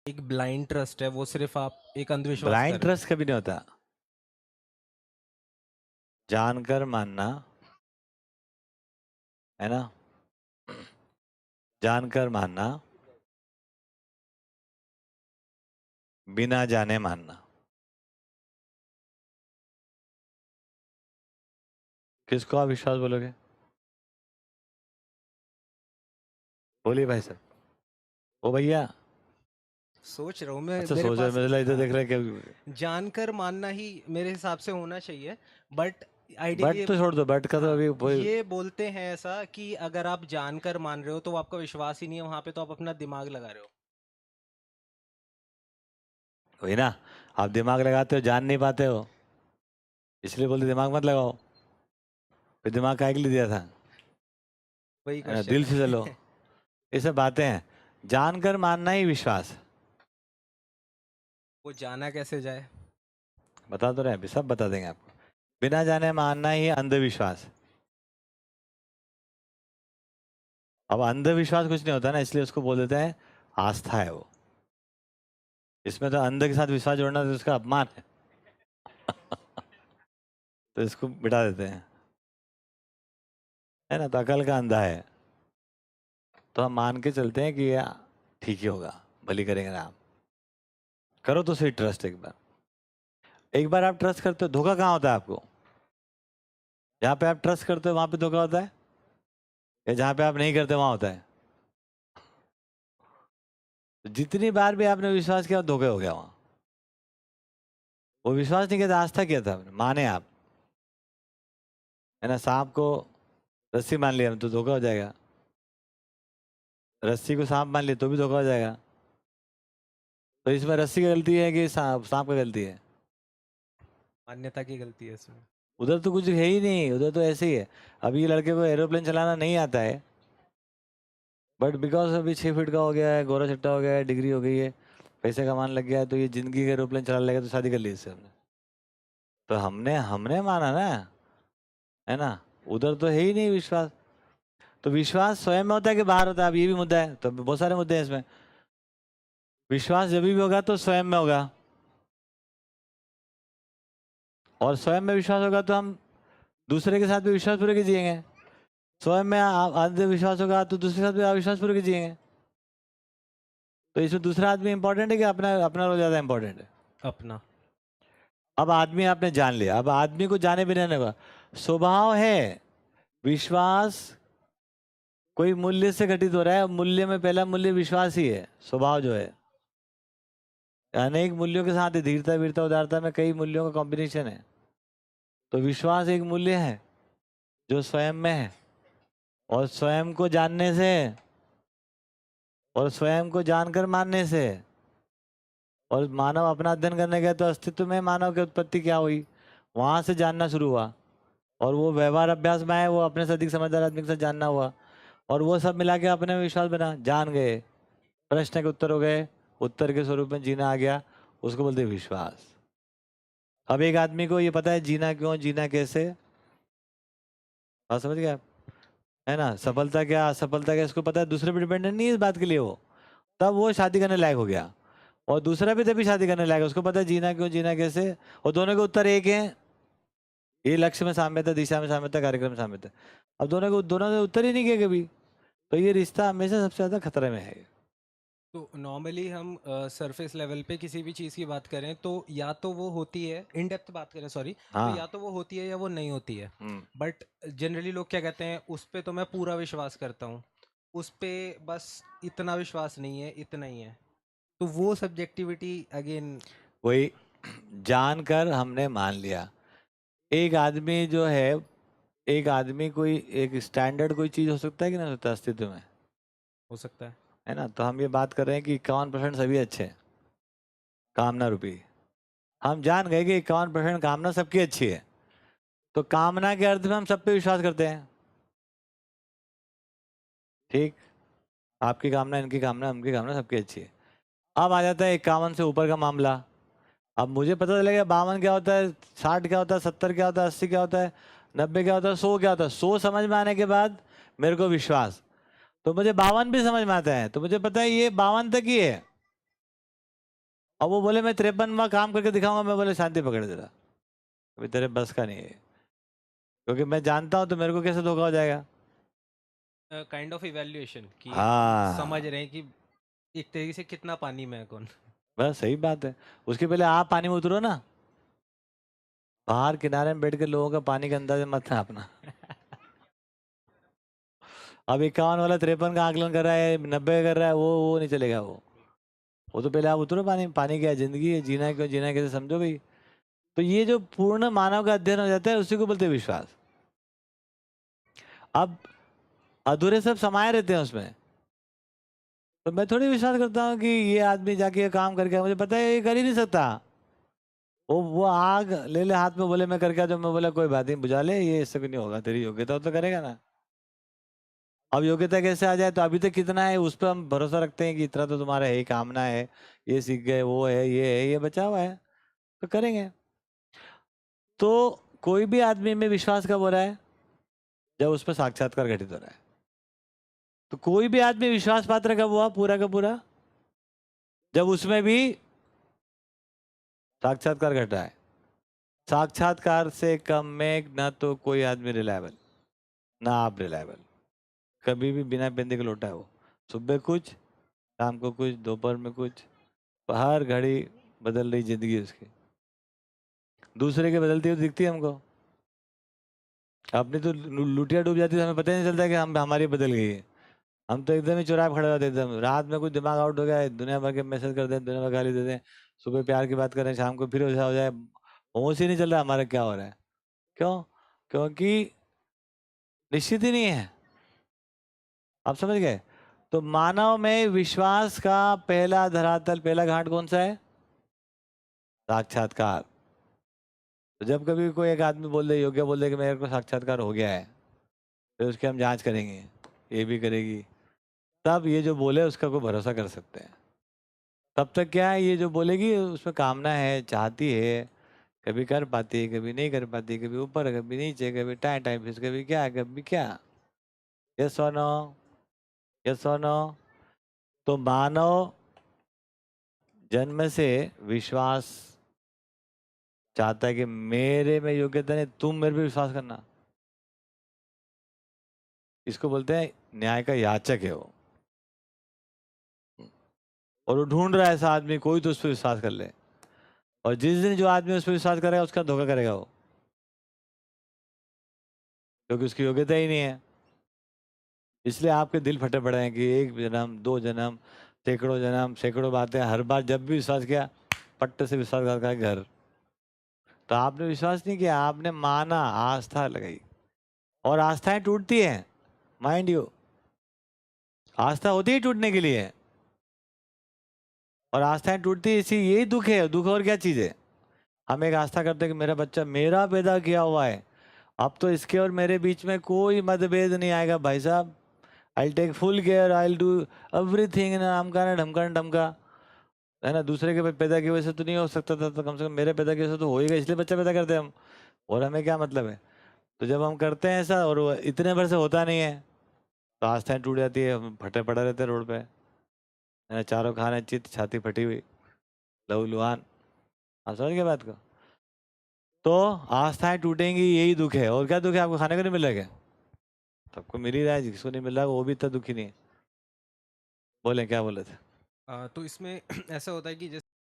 एक blind trust है, वो सिर्फ आप एक अंधविश्वास कर ब्लाइंड रहे ट्रस्ट कभी नहीं होता। जानकर मानना है ना, जानकर मानना, बिना जाने मानना। किसको आप विश्वास बोलोगे? बोलिए भाई साहब। ओ भैया। सोच रहा हूँ मैं, अच्छा मेरे सोच रहे, पास मतलब इधर हाँ, देख रहे क्या? जानकर मानना ही मेरे हिसाब से होना चाहिए। बट आइडियली बट तो छोड़ दो, बट का तो हाँ, अभी ये बोलते हैं ऐसा कि अगर आप जानकर मान रहे हो तो वो आपका विश्वास ही नहीं है, वहां पे तो आप अपना दिमाग लगा रहे हो। वही ना, आप दिमाग लगाते हो, जान नहीं पाते हो, इसलिए बोलते दिमाग मत लगाओ। फिर दिमाग काहे के लिए दिया था? वही है ना, क्वेश्चन दिल से चलो। है। ये सब बातें हैं। जानकर मानना ही विश्वास। वो जाना कैसे जाए? बता तो रहे हैं, अभी सब बता देंगे आपको। बिना जाने मानना ही अंधविश्वास। अब अंधविश्वास कुछ नहीं होता ना, इसलिए उसको बोल देते हैं आस्था है वो। इसमें तो अंध के साथ विश्वास जोड़ना तो उसका अपमान है। तो इसको बिठा देते हैं, है ना, तो अकल का अंधा है। तो हम मान के चलते हैं कि ये ठीक ही होगा, भली करेंगे ना आप। करो तो सही ट्रस्ट एक बार। एक बार आप ट्रस्ट करते हो, धोखा कहाँ होता है आपको? जहाँ पे आप ट्रस्ट करते हो वहां पे धोखा होता है, या जहाँ पे आप नहीं करते वहां होता है? तो जितनी बार भी आपने विश्वास किया धोखे हो गया वहां। वो विश्वास नहीं किया था, आस्था किया था आपने, माने आप, है ना। सांप को रस्सी मान लिया तो धोखा हो जाएगा, रस्सी को सांप मान लिया तो भी धोखा हो जाएगा। तो इसमें रस्सी की गलती है कि सांप सांप की गलती है? मान्यता की गलती है इसमें। उधर तो कुछ है ही नहीं, उधर तो ऐसे ही है। अभी ये लड़के को एरोप्लेन चलाना नहीं आता है, बट बिकॉज अभी 6 फीट का हो गया है, गोरा छट्टा हो गया है, डिग्री हो गई है, पैसे कमाने लग गया है, तो ये जिंदगी का एरोप्लेन चला लेगा, तो शादी कर ली इससे हमने। तो हमने हमने माना ना, है ना। उधर तो है ही नहीं विश्वास। तो विश्वास स्वयं में होता है कि बाहर होता है? अब ये भी मुद्दा है, तो बहुत सारे मुद्दे हैं इसमें। विश्वास जब भी होगा तो स्वयं में होगा, और स्वयं में विश्वास होगा तो हम दूसरे के साथ भी विश्वास पूर्वक जिएंगे। स्वयं में अंधविश्वास होगा तो दूसरे के साथ भी अविश्वास पूर्वक जिएंगे। तो इसमें दूसरा आदमी इंपॉर्टेंट है कि अपना अपना रोल ज्यादा इंपॉर्टेंट है? अपना। अब आदमी आपने जान लिया, अब आदमी को जाने बिना नहीं होगा। स्वभाव है विश्वास, कोई मूल्य से घटित हो रहा है, मूल्य में पहला मूल्य विश्वास ही है। स्वभाव जो है अनेक मूल्यों के साथ है, धीरता वीरता उदारता में कई मूल्यों का कॉम्बिनेशन है। तो विश्वास एक मूल्य है जो स्वयं में है, और स्वयं को जानने से और स्वयं को जानकर मानने से, और मानव अपना अध्ययन करने गया तो अस्तित्व में मानव की उत्पत्ति क्या हुई, वहां से जानना शुरू हुआ। और वो व्यवहार अभ्यास में आए, वो अपने से अधिक समझदार आदमी के साथ जानना हुआ, और वो सब मिला के अपने में विश्वास बना, जान गए, प्रश्न के उत्तर हो गए, उत्तर के स्वरूप में जीना आ गया, उसको बोलते हैं विश्वास। अब एक आदमी को ये पता है जीना क्यों, जीना कैसे, बात समझ गया आप? है ना, सफलता क्या असफलता क्या इसको पता है, दूसरे पे डिपेंडेंट नहीं है इस बात के लिए वो, तब वो शादी करने लायक हो गया। और दूसरा भी तभी शादी करने लायक है, उसको पता है जीना क्यों जीना कैसे, और दोनों के उत्तर एक हैं। ये लक्ष्य में साम्यता, दिशा में साम्यता, कार्यक्रम में साम्यता। अब दोनों ने उत्तर ही नहीं किए कभी, तो ये रिश्ता हमेशा सबसे ज्यादा खतरे में है। तो नॉर्मली हम सरफेस लेवल पे किसी भी चीज़ की बात करें तो या तो वो होती है, इन डेप्थ बात करें सॉरी, तो हाँ। या तो वो होती है या वो नहीं होती है। हम्म। बट जनरली लोग क्या कहते हैं, उस पे तो मैं पूरा विश्वास करता हूँ, उस पे बस इतना विश्वास नहीं है, इतना ही है। तो वो सब्जेक्टिविटी अगेन। वही, जानकर हमने मान लिया। एक आदमी जो है, एक आदमी कोई एक स्टैंडर्ड कोई चीज हो सकता है कि नहीं हो सकता अस्तित्व में, हो सकता है। है ना। तो हम ये बात कर रहे हैं कि 51% सभी अच्छे हैं, कामना रूपी। हम जान गए कि 51% कामना सबकी अच्छी है, तो कामना के अर्थ में हम सब पे विश्वास करते हैं। ठीक, आपकी कामना, इनकी कामना, उनकी कामना, सबकी अच्छी है। अब आ जाता है 51 से ऊपर का मामला। अब मुझे पता चलेगा 52 क्या होता है, 60 क्या होता है, 70 क्या होता है, 80 क्या होता है, 90 क्या होता है, 100 क्या होता है। 100 समझ में आने के बाद मेरे को विश्वास, तो मुझे 52 भी समझ में आता है, तो मुझे पता है ये 52 तक ही है। अब वो बोले मैं 53वां काम करके दिखाऊंगा, मैं बोले शांति पकड़ दे रहा, अभी तेरे बस का नहीं है, क्योंकि मैं जानता हूं तो मेरे को कैसे धोखा हो जाएगा। काइंड ऑफ इवैल्यूएशन कि हम समझ हाँ, रहे हैं कि एक तरीके से कितना पानी में है कौन। बस सही बात है। उसके पहले आप पानी में उतरो ना, बाहर किनारे में बैठ के लोगों का पानी का अंदाजा मत है अपना। अब 51 वाला 53 का आकलन कर रहा है, 90 कर रहा है, वो नहीं चलेगा। वो तो पहले आप उतरो पानी में। पानी क्या है? जिंदगी है, जीना है, क्यों जीना है कैसे समझो भाई। तो ये जो पूर्ण मानव का अध्ययन हो जाता है, उसी को बोलते हैं विश्वास। अब अधूरे सब समाये रहते हैं उसमें, तो मैं थोड़ी विश्वास करता हूँ कि ये आदमी जाके ये काम करके, मुझे पता है ये कर ही नहीं सकता। वो आग ले ले हाथ में, बोले मैं करके आता हूं, मैं बोला कोई बात नहीं, बुझा ले, ये इससे कुछ नहीं होगा, तेरी योग्यता हो तो करेगा ना। अब योग्यता कैसे आ जाए? तो अभी तक कितना है उस पर हम भरोसा रखते हैं कि इतना तो तुम्हारा है, कामना है, ये सीख गए, वो है, ये बचा हुआ है, तो करेंगे। तो कोई भी आदमी में विश्वास कब हो रहा है? जब उस पर साक्षात्कार घटित हो रहा है। तो कोई भी आदमी विश्वास पात्र कब हुआ पूरा का पूरा? जब उसमें भी साक्षात्कार घट रहा है। साक्षात्कार से कम में ना तो कोई आदमी रिलायबल, ना आप रिलायबल। कभी भी बिना बिंदी का लोटा है वो। सुबह कुछ, शाम को कुछ, दोपहर में कुछ, हर घड़ी बदल रही जिंदगी उसकी। दूसरे के बदलती हुई दिखती है हमको, अपनी तो लुटिया डूब जाती है, हमें पता ही नहीं चलता कि हम हमारी बदल गई है। हम तो एकदम ही चुराए खड़े होते हैं, एकदम रात में कुछ दिमाग आउट हो गया है, दुनिया भर के मैसेज कर दें, दुनिया भर गाली दे दें, सुबह प्यार की बात करें, शाम को फिर वैसा हो जाए, होश ही नहीं चल रहा हमारा क्या हो रहा है। क्यों? क्योंकि निश्चित ही नहीं है। आप समझ गए? तो मानव में विश्वास का पहला धरातल, पहला घाट कौन सा है? साक्षात्कार। तो जब कभी कोई एक आदमी बोल दे, योग्य बोल दे कि मेरे को साक्षात्कार हो गया है, फिर उसकी हम जांच करेंगे, ये भी करेगी, तब ये जो बोले उसका कोई भरोसा कर सकते हैं। तब तक क्या है, ये जो बोलेगी उसमें कामना है, चाहती है, कभी कर पाती है, कभी नहीं कर पाती, कभी ऊपर, कभी नीचे, कभी टाइम टाइम फिर कभी क्या, कभी क्या। यस और नो, यस और नो। तो मानव जन्म से विश्वास चाहता है कि मेरे में योग्यता नहीं, तुम मेरे पे विश्वास करना। इसको बोलते हैं न्याय का याचक है वो, और वो ढूंढ रहा है ऐसा आदमी कोई तो उस पर विश्वास कर ले। और जिस दिन जो आदमी उस पर विश्वास करेगा उसका धोखा करेगा वो, क्योंकि उसकी योग्यता ही नहीं है। इसलिए आपके दिल फटे पड़े हैं कि एक जन्म, दो जन्म, सैकड़ों जन्म, सैकड़ों बातें, हर बार जब भी विश्वास किया पट्टे से विश्वासघात का घर। तो आपने विश्वास नहीं किया, आपने माना, आस्था लगाई, और आस्थाएं टूटती हैं, माइंड यू। आस्था होती है टूटने के लिए, और आस्थाएं टूटती है, इसी यही दुख है। दुख और क्या चीज है? हम एक आस्था करते हैं कि मेरा बच्चा मेरा पैदा किया हुआ है, अब तो इसके और मेरे बीच में कोई मतभेद नहीं आएगा भाई साहब। I take full care, I do everything, नामका ना ढमका ना ढमका, है ना। दूसरे के पैदा की वजह से तो नहीं हो सकता था, तो कम से कम मेरे पैदा की वजह से तो होएगा, इसलिए बच्चा पैदा करते हैं हम। और हमें क्या मतलब है? तो जब हम करते हैं ऐसा और वो इतने भर से होता नहीं है, तो आस्थाएं टूट जाती है, हम फटे पड़े रहते हैं रोड पे, है ना, चारों खाने चित, छाती फटी हुई, लहू लुहान। आप समझ गए बात को? तो आस्थाएं टूटेंगी, यही दुख है। और क्या दुख है? आपको खाने को नहीं मिल रहा क्या? सबको मिल ही रहा है, जिसको नहीं मिल रहा वो भी इतना दुखी नहीं है। बोले क्या बोले थे? तो इसमें ऐसा होता है कि